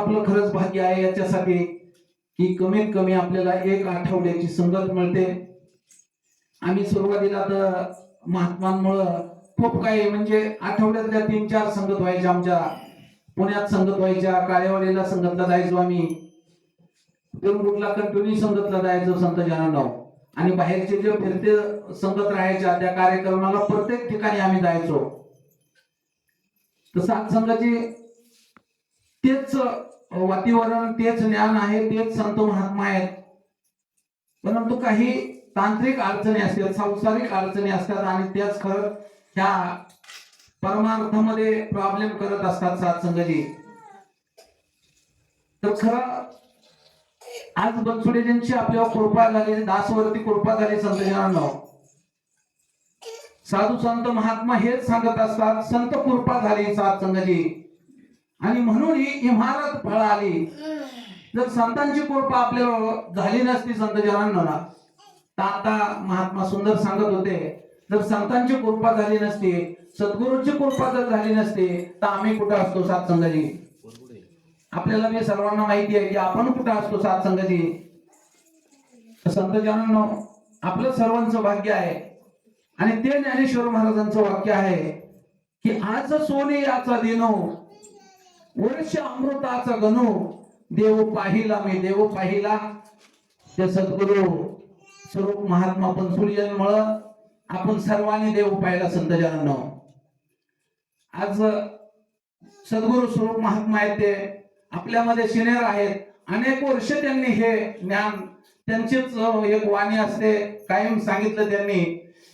आपलं खरंच भाग्य आहे याच्यासाठी की कमीत कमी आपल्याला एक आठवड्याची संगत मिळते. आम्ही सुरुवातीला तर महात्मांमुळं खूप काही म्हणजे आठवड्यातल्या 3-4 संगत व्हायच्या. आमच्या पुण्यात संगत व्हायच्या, काळेवाडीला संगतला जायचो आम्ही, देवरुखला कंटिन्यू संगतला जायचो संत जनांनो. आणि बाहेरचे जे फिरते संगत राहायच्या त्या कार्यक्रमाला प्रत्येक ठिकाणी आम्ही जायचो. तर सत्संगाची तेच वातावरण, तेच ज्ञान आहे, तेच संत महात्मा आहेत. परंतु काही तांत्रिक अडचणी असतात, सांसारिक अडचणी असतात आणि त्याच खरं ह्या परमार्थामध्ये प्रॉब्लेम करत असतात सत्संगाची. तर खरं आज बनसोडेजींची आपल्यावर कृपा झाली, दासवरती कृपा झाली संत जनांनो. साधू संत महात्मा हेच सांगत असतात, संत कृपा झाली सत्संगाची आणि म्हणून ही इमारत फळ आली. जर संतांची कृपा आपल्यावर झाली नसती संत जनांनो ना, तर आता महात्मा सुंदर सांगत होते, जर संतांची कृपा झाली नसती, सद्गुरूंची कृपा जर झाली नसती, तर आम्ही कुठं असतो सत्संगाची. आपल्याला मी सर्वांना माहिती आहे की आपण कुठं असतो सत्संगाची. संत जनांनो, आपलं सर्वांचं भाग्य आहे आणि ते ज्ञानेश्वर महाराजांचं वाक्य आहे की आज सोने याचा दिनो, वर्ष अमृताचा गणू, देव पाहिला मी देव पाहिला. ते सद्गुरु स्वरूप महात्मा बनसोडेजींमुळे आपण सर्वांनी देव पाहिला संत जनांनो. आज सद्गुरु स्वरूप महात्मा आहेत, ते आपल्यामध्ये सिनियर आहेत. अनेक वर्ष त्यांनी हे ज्ञान, त्यांचीच एक वाणी असते, कायम सांगितलं त्यांनी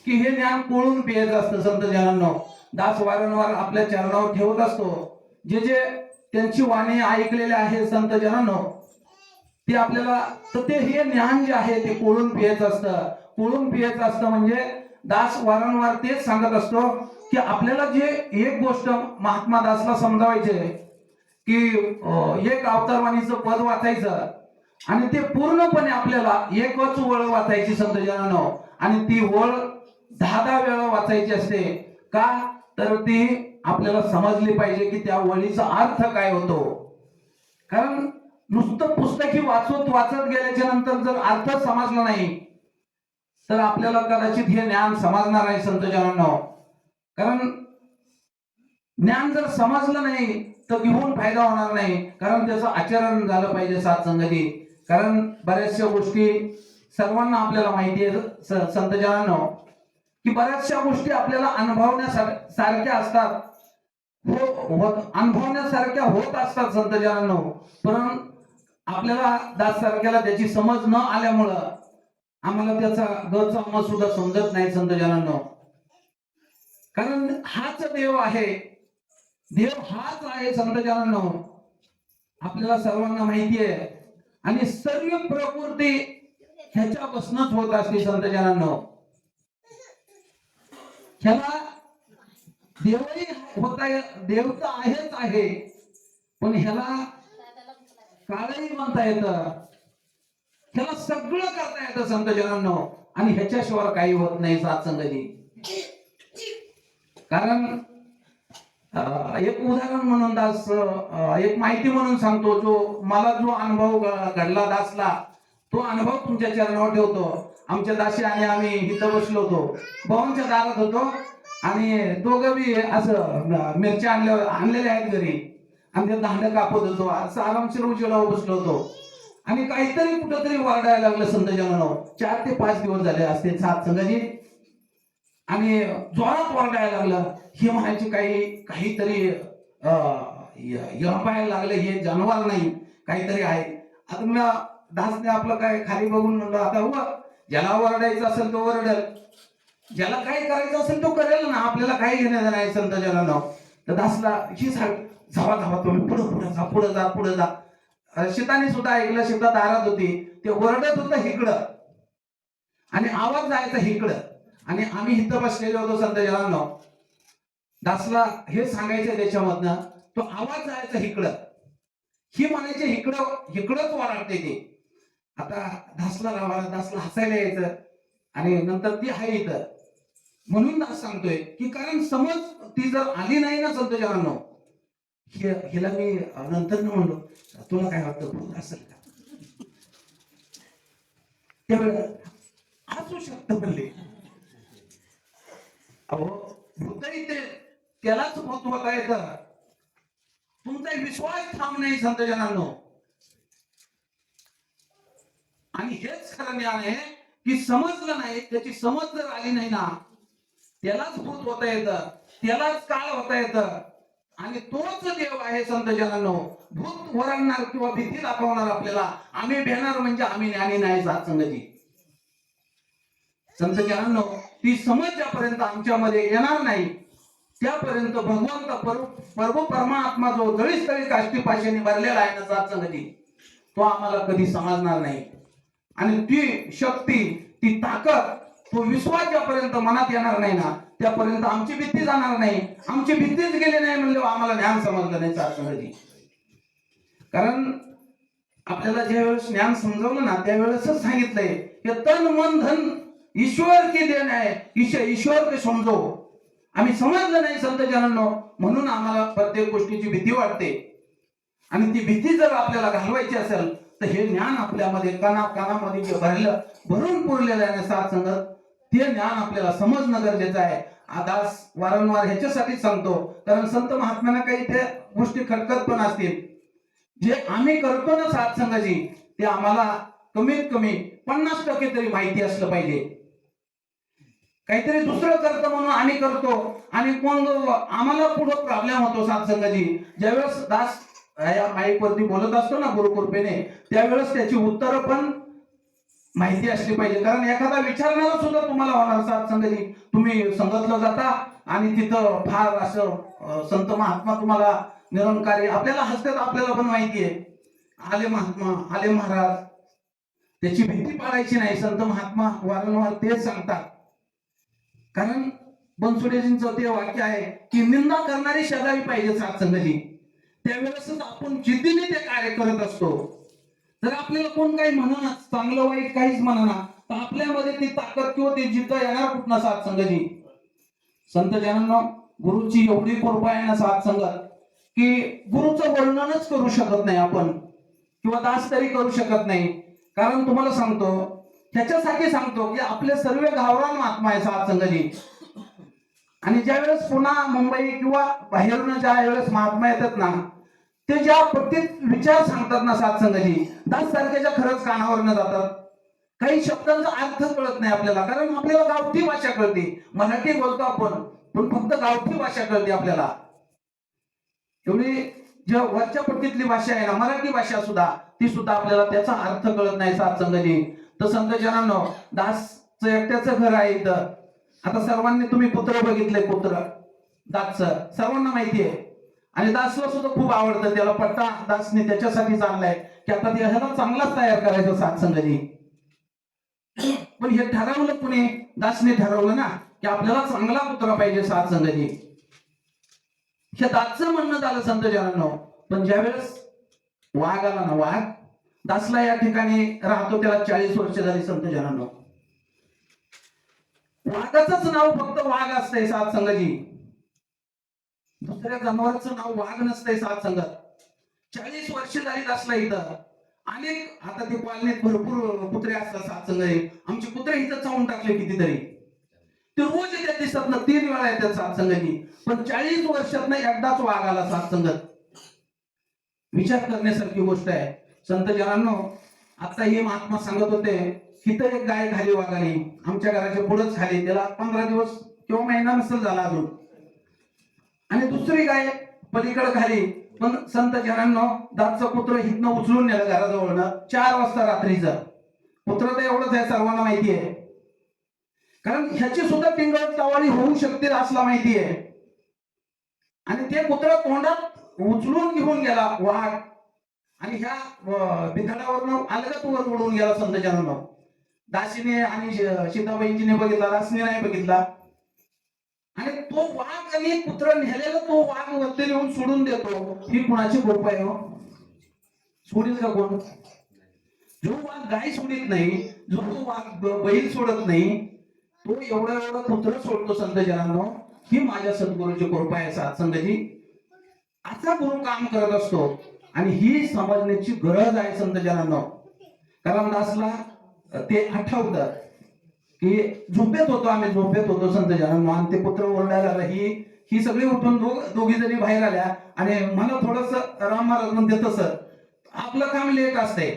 की हे ज्ञान कोळून पियायचं असतं संत जनांनो. दास वारंवार आपल्या चरणावर ठेवत असतो. जे जे त्यांची वाणी ऐकलेले आहे संत जनांनो, ते आपल्याला, तर ते हे ज्ञान जे आहे ते कोळून पियायचं असतं. कोळून पियायचं असतं म्हणजे दास वारंवार तेच सांगत असतो की आपल्याला जे एक गोष्ट महात्मा दासला समजावायचे की एक अवतारवाणीचं पद वाचायचं आणि ते पूर्णपणे आपल्याला एकच वळ वाचायची संत जनांनो. आणि ती वळ 10-10 वेळा वाचायची असते. का तर ती आपल्याला समजली पाहिजे की त्या वळीचा अर्थ काय होतो. कारण नुसतं पुस्तकी वाचत वाचत गेल्याच्या नंतर जर अर्थ समजला नाही तर आपल्याला कदाचित हे ज्ञान समजणार नाही संत जनांनो. कारण ज्ञान जर समजलं नाही तर घेऊन फायदा होणार नाही. कारण त्याचं आचरण झालं पाहिजे सत्संगाची. कारण बऱ्याचशा गोष्टी सर्वांना आपल्याला माहिती आहे संत जनांनो की बऱ्याचशा गोष्टी आपल्याला अनुभवण्यासारख्या असतात, अनुभवण्यासारख्या होत असतात संत जनांनो. पण आपल्याला दास सारख्याला त्याची समज न आल्यामुळं आम्हाला त्याचा गचा म सुद्धा समजत नाही संत जनांनो. कारण हाच देव आहे, देव हाच आहे संत जनांनो, आपल्याला सर्वांना माहिती आहे. आणि सर्व प्रकृती ह्याच्यापासूनच होत असते संत जनांनो. ह्याला देवही होता, देव तर आहेच आहे, पण ह्याला काळही म्हणता येतं, ह्याला सगळं करता येतं संत जनांनो. आणि ह्याच्याशिवाय काही होत नाही सत्संगाची. कारण एक उदाहरण म्हणून दास, एक माहिती म्हणून सांगतो, जो मला जो अनुभव घडला दासला, तो अनुभव तुमच्या चरणावर ठेवतो. आमच्या दासी आणि आम्ही इथं बसलो होतो, भावांच्या दारात होतो आणि दोघं बी असं मिरच्या आणलेल्या आहेत घरी आणि ते दांड कापत होतो. असं आरामशीर उजेडावर बसलो होतो आणि काहीतरी कुठंतरी वरडायला लागलं संत जनांनो. 4 ते 5 दिवस झाले असते सत्संगाची आणि जोरात वरडायला लागलं. हे म्हणायचे काहीतरी यळपायला लागले, हे जनावर नाही काहीतरी आहे. आता मी दासने आपलं काय खाली बघून म्हणलं, आता हो ज्याला वरडायचं असेल तो वरडेल, ज्याला काय करायचं असेल तो करेल ना, आपल्याला काही घेण्याचं नाही संत जनांनो. तर दासला ही धावा धावा तुम्ही पुढे पुढे जा पुढे जा पुढे जा. सीताने सुद्धा ऐकलं, सीता दारात होती, ते वरडत होतं हिकडं आणि आवाज जायचा हिकडं आणि आम्ही इथं बसलेलो होतो संत जनांनो. दासला हे सांगायचं त्याच्यामधनं, तो आवाज जायचा हिकडं, ही म्हणायचे हिकडंच वराडते ते. आता दासला हसायला यायचं आणि नंतर ती आहे इथं. म्हणून दास सांगतोय की कारण समज ती जर आली नाही ना संत जनांनो, हिला मी नंतर म्हणलो, तुला काय वाटतं भूत असेल का? त्यावेळेला असू शकतं म्हणले. अहो भूतही ते त्यालाच भूत होता येतं. तुमचा विश्वास ठाम नाही संत जनांनो. आणि हेच खरं ज्ञान आहे की समजलं नाही, त्याची समज जर आली नाही ना, त्यालाच भूत होता येतं, त्यालाच काळ होता येतं. आणि तोच देव आहे संत जनांनो. भूत वरडणार किंवा भीती दाखवणार आपल्याला, आम्ही भेणार म्हणजे आम्ही ज्ञानी नाही सत्संगची. संत जनांनो, ती समज ज्यापर्यंत आमच्यामध्ये येणार नाही त्यापर्यंत भगवंत प्रभू परमात्मा जो जळीस तळी काष्टी पाशाने भरलेला आहे ना सत्संगची, तो आम्हाला कधी समजणार नाही. आणि ती शक्ती, ती ताकद, तो विश्वास ज्यापर्यंत मनात येणार नाही ना त्यापर्यंत आमची भीती जाणार नाही. आमची भीतीच गेली नाही म्हणजे आम्हाला ज्ञान समजलं नाही सत्संगची. कारण आपल्याला ज्या वेळेस ज्ञान समजवलं ना त्यावेळेसच सांगितलंय की तन मन धन ईश्वर की देण आहे, ईश्वर के समजो. आम्ही समजलं नाही संत जनांनो, म्हणून आम्हाला प्रत्येक गोष्टीची भीती वाटते. आणि ती भीती जर आपल्याला घालवायची असेल तर हे ज्ञान आपल्यामध्ये कानामध्ये जे भरून पुरलेलं आहे सत्संगत, ते ज्ञान आपल्याला समजणं गरजेचं आहे. आदास वारंवार ह्याच्यासाठी सांगतो कारण संत महात्म्यांना काही त्या गोष्टी खटकत पण असतील. जे आम्ही करतो ना सत्संगाची, ते आम्हाला कमीत कमी 50% तरी माहिती असलं पाहिजे. काहीतरी दुसरं करतो म्हणून आम्ही करतो आणि कोण आम्हाला पुढे प्रॉब्लेम होतो सत्संगाची. ज्यावेळेस दास या माईक वरती बोलत असतो ना गुरुकृपेने, त्यावेळेस त्याची उत्तरं पण माहिती असली पाहिजे. कारण एखादा विचारणारा सुद्धा तुम्हाला होणार सत्संगाची. तुम्ही संगतला जाता आणि तिथं फार असं संत महात्मा तुम्हाला निरंकारी आपल्याला हसतात, आपल्याला पण माहिती आहे आले महात्मा आले महाराज. त्याची भीती पाडायची नाही. संत महात्मा वारंवार तेच सांगतात. कारण बनसोडेजींचं ते वाक्य आहे की निंदा करणारी शेजारी पाहिजे सत्संगाची. त्यावेळेसच आपण जिद्दीने ते कार्य करत असतो. जर आपल्याला कोण काही म्हणा, चांगलं वाईट काहीच म्हणा, तर आपल्यामध्ये ती ताकद किंवा ती जिद्द येणार कुठं सत्संगाची. संत जनांनो, गुरुची एवढी कृपा आहे ना सत्संगात की गुरुचं वर्णनच करू शकत नाही आपण, किंवा दास तरी करू शकत नाही. कारण तुम्हाला सांगतो, ह्याच्यासाठी सांगतो की आपले सर्व गावरान महात्मा आहे सत्संगाची. आणि ज्या वेळेस पुन्हा मुंबई किंवा बाहेरून ज्या वेळेस महात्मा येतात ना, ते ज्या प्रत्येक विचार सांगतात ना सत्संगाची, दास सारख्याच्या खरंच कानावर न जातात. काही शब्दांचा अर्थ कळत नाही आपल्याला, कारण आपल्याला गावठी भाषा कळते. मराठी बोलतो आपण, पण फक्त गावठी भाषा कळते आपल्याला. एवढी ज्या वरच्या पट्टीतली भाषा आहे ना मराठी भाषा सुद्धा, ती सुद्धा आपल्याला त्याचा अर्थ कळत नाही सत्संगाची. तर संत जनांनो, दासचं एकट्याचं घर आहे इथं. आता सर्वांनी तुम्ही पुत्र बघितले, पुत्र दासचं सर्वांना माहिती आहे. आणि दासला सुद्धा खूप आवडतं. त्याला पट्टा दासने त्याच्यासाठी चांगलाय की आता ह्याला चांगलाच तयार करायचं सत्संगाची. पण हे ठरवलं कुणी? दासने ठरवलं ना की आपल्याला चांगला पुत्र पाहिजे सत्संगाची. हे दासचं म्हणणं झालं संत जनांनो. पण ज्यावेळेस वाघ आला ना, वाघ दासला या ठिकाणी राहतो, त्याला 40 वर्ष झाली संत जनांनो. वाघाचंच नाव फक्त वाघ असतंय सत्संगाची, दुसऱ्या जनावरांचं नाव वाघ नसतंय सत्संगात. 40 वर्ष झाली दासला इथं. अनेक आता ते कॉलनीत भरपूर कुत्रे असतात सत्संगाची. आमचे कुत्रे इथं चावून टाकले कितीतरी. ते रोज येतात दिसतात ना, 3 वेळा येतात सत्संगाची. पण 40 वर्षात ना एकदाच वाघ आला सत्संगात. विचार करण्यासारखी गोष्ट आहे संत जनांनो. आता हे महात्मा सांगत होते, इथं एक गाय खाली वाघाने आमच्या घराच्या पुढेच खाली, त्याला 15 दिवस किंवा महिना नसेल झाला अजून. आणि दुसरी गाय पलीकडे खाली. पण संत जनांनो, दासचं पुत्र हितनं उचलून नेलं घराजवळनं 4 वाजता रात्रीचं. पुत्र तर एवढंच आहे, सर्वांना माहिती आहे. कारण ह्याची सुद्धा टिंगळ चावळी होऊ शकते असला माहिती आहे. आणि ते पुत्र तोंडात उचलून घेऊन गेला वाघ, आणि ह्या बिथाडावरनं अलगत वर उडून गेला संत जनांनो. दासीने आणि सीताबाईंजीने बघितला, दासीने नाही बघितला. आणि तो वाघ आणि पुत्र नेलेला तो वाघ वरती नेऊन सोडून देतो. ही कुणाची कृपा आहे हो? सोडील का कोण? जो वाघ गाय सोडित नाही, जो तो वाघ बैल सोडत नाही, तो एवढा पुत्र सोडतो संत जनांनो. ही माझ्या सद्गुरूची कृपा आहे सत्संगाची. असा गुरु काम करत असतो. आणि ही समजण्याची गरज आहे संत जनांनो. कारण दासला ते आठवतं की झोपेत होतो, आम्ही झोपेत होतो संत जनांनो, आणि ते पुत्र ओरडायला लागला. ही सगळी उठून दोघी जणी बाहेर आल्या आणि मला थोडस राम महाराज म्हणते तसं आपलं काम लेट असतंय,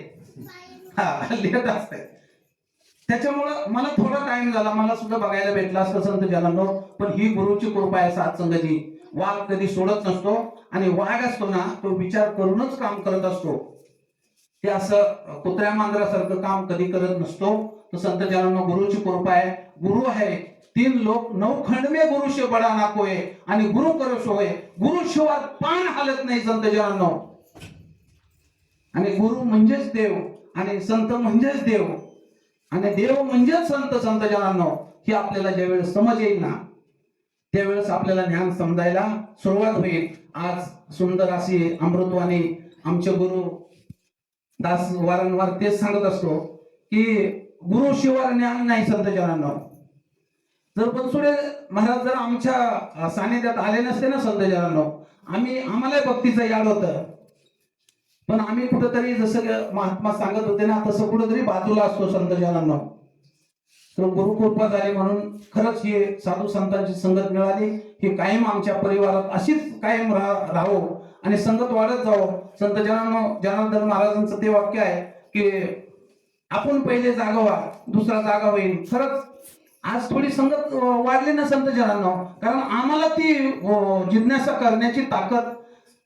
हा लेट असतंय, त्याच्यामुळं मला थोडा टाइम झाला, मला सुद्धा बघायला भेटलं असतं संत जनांनो. पण ही गुरुची कृपा आहे सात्संगची. वाघ कधी सोडत नसतो, आणि वाघ असतो ना तो विचार करूनच काम करत असतो. ते असं कुत्र्या मांजरासारखं काम कधी करत नसतो. तर संत जनांनो गुरुची कृपा आहे. गुरु आहे 3 लोक 9 खंड में गुरु से बडा ना कोय, आणि गुरु करो सोय, गुरु शिवाय पान हालत नाही संत जनांनो. आणि गुरु म्हणजेच देव, आणि संत म्हणजेच देव, आणि देव म्हणजेच संत. संत जनांनो ही आपल्याला ज्यावेळेस समज येईल ना त्यावेळेस आपल्याला ज्ञान समजायला सुरुवात होईल. आज सुंदर अशी अमृतवाणी आमचे गुरु दास वारंवार तेच सांगत असतो की गुरु शिवाय ज्ञान नाही संत जनांनो. जर बनसोडे महाराज जर आमच्या सानिध्यात आले नसते ना संत जनांनो, आम्हाला भक्तीचं याड होतं, पण आम्ही कुठेतरी जसं महात्मा सांगत होते ना तसं कुठेतरी बाजूला असतो संत जनांनो. तर गुरुकृपा झाली म्हणून खरंच ही साधू संतांची संगत मिळाली. ही कायम आमच्या परिवारात अशीच कायम राहो आणि संगत वाढत जावो. संत जनार्दन महाराजांचं ते वाक्य आहे की आपण पहिले जागा व्हा, दुसरा जागा होईल. खरंच आज थोडी संगत वाढली ना संत जनांनो, कारण आम्हाला ती जिज्ञासा करण्याची ताकद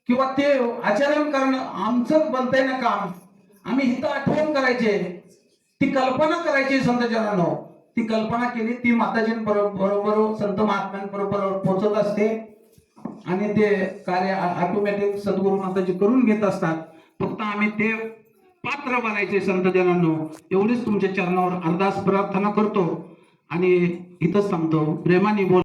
किंवा ते आचरण करणं आमचं बनतंय ना काम. आम्ही इथं आठवण करायचे, ती कल्पना करायची संत जनांनो. ती कल्पना केली ती माताजींबरोबर संत महात्म्यांबरोबर पोहोचत असते, आणि ते कार्य ऑटोमॅटिक सद्गुरु माताजी करून घेत असतात. फक्त आम्ही ते पात्र बनायचे संत जनांनो. एवढीच तुमच्या चरणावर अरदास प्रार्थना करतो आणि इथंच थांबतो. प्रेमाने बोल.